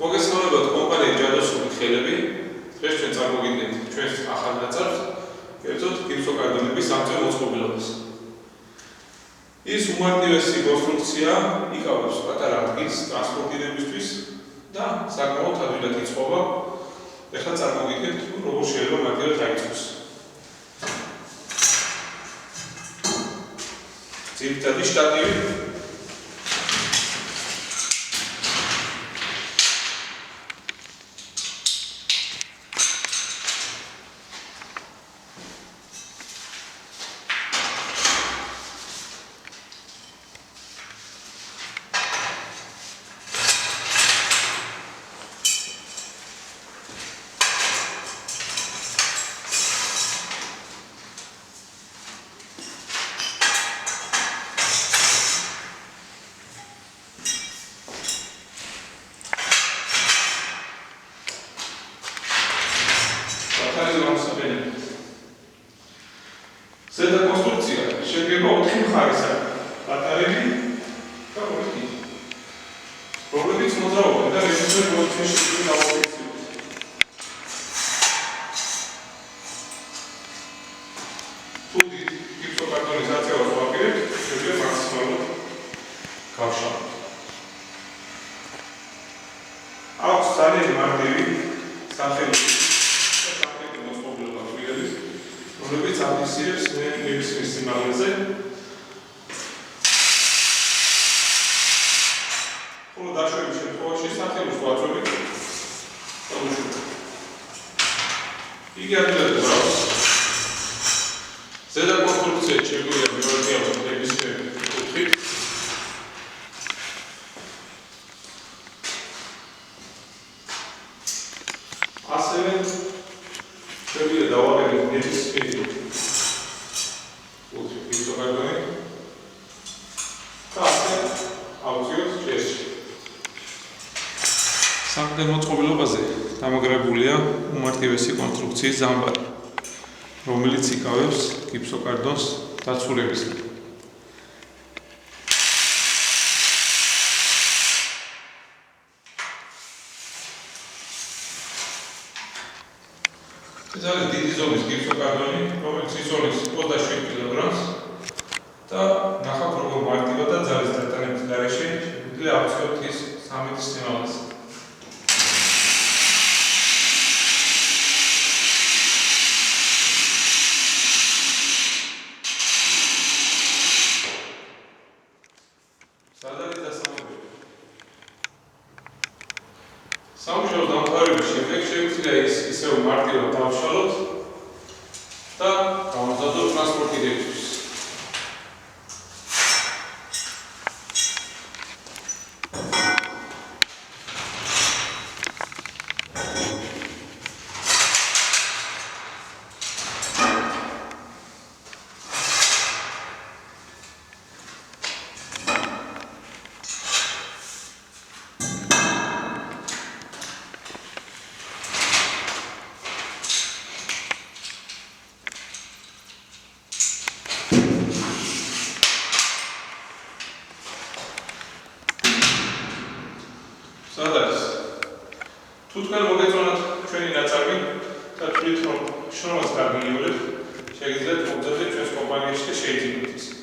მოგესალმებათ კომპანია ჯადოსული ხელები. დღეს ჩვენ წარმოგიდგენთ ჩვენს ახალ ნაწარმს, კერძოდ გიფსოკარდონების სამწერ მოწყობილობას. ის უმარტივესი კონსტრუქცია იკავებს პატარა ადგილს ტრანსპორტირებისთვის და საკმაოდ ადვილად იწყობა. ეხლა წარმოგიდგენთ როგორ შეიძლება მაგერად დაიწყოს. ძირითადი შტატივი ზედა კონსტრუქცია შედგება 4 მხარისაგან, პატარები და ორი დიდი, რომლებიც მოძრაობენ და რეჟისორ პროცესში დავაფიქსირებთ. თუ გიფსოკარტონის აწევას ვაპირებთ, შეგვიძლია მაქსიმალურად გავშალოთ. აქვს ძალიან მარტივი სახელი რომლებიც აფიქსირებს ნებისმიერ სიმაღლეზე. ხოლო დაშვების შემთხვევაში სახელოს ვაწვევით და უშვებთ. იგი ადვილად გვაქვს. ზედა კონსტრუქცია შეგვიძლია მივარდიავოთ ნებისმიერ კუთხით. ასევე შეგვიძლია დავაყენოთ ნებისმიერი გიფსოკარტონი და ასე ავწიოთ ჭერში. სამკუთხედ მოწყობილობაზე დამაგრებულია უმარტივესი კონსტრუქციის ზამბარი, რომელიც იკავებს გიფსოკარტონს დაცულებისგან. ეს არის დიდი ზომის გიფსოკარტონი, რომელიც იწოლის 27 კილოგრამს და ნახავთ როგორ მარტივად და ძალის დატანების გარეშე შეგვიძლია ავწიოთ ის 13 სიმაღლეზე. სად არის დასამოკიდებელი? სამუშაოს დამთავრების შემდეგ შეგვიძლია ისევ მარტივად დავშალოთ და გავამზადოთ ტრანსპორტირებისთვის. სად არის? თუ თქვენ მოგეწონათ ჩვენი ნაწარმი და თვლით რომ შრომას გაგმიურებთ, შეგიძლიათ მოგზაურდეთ ჩვენს კომპანიაში და შეიძინოთ ის.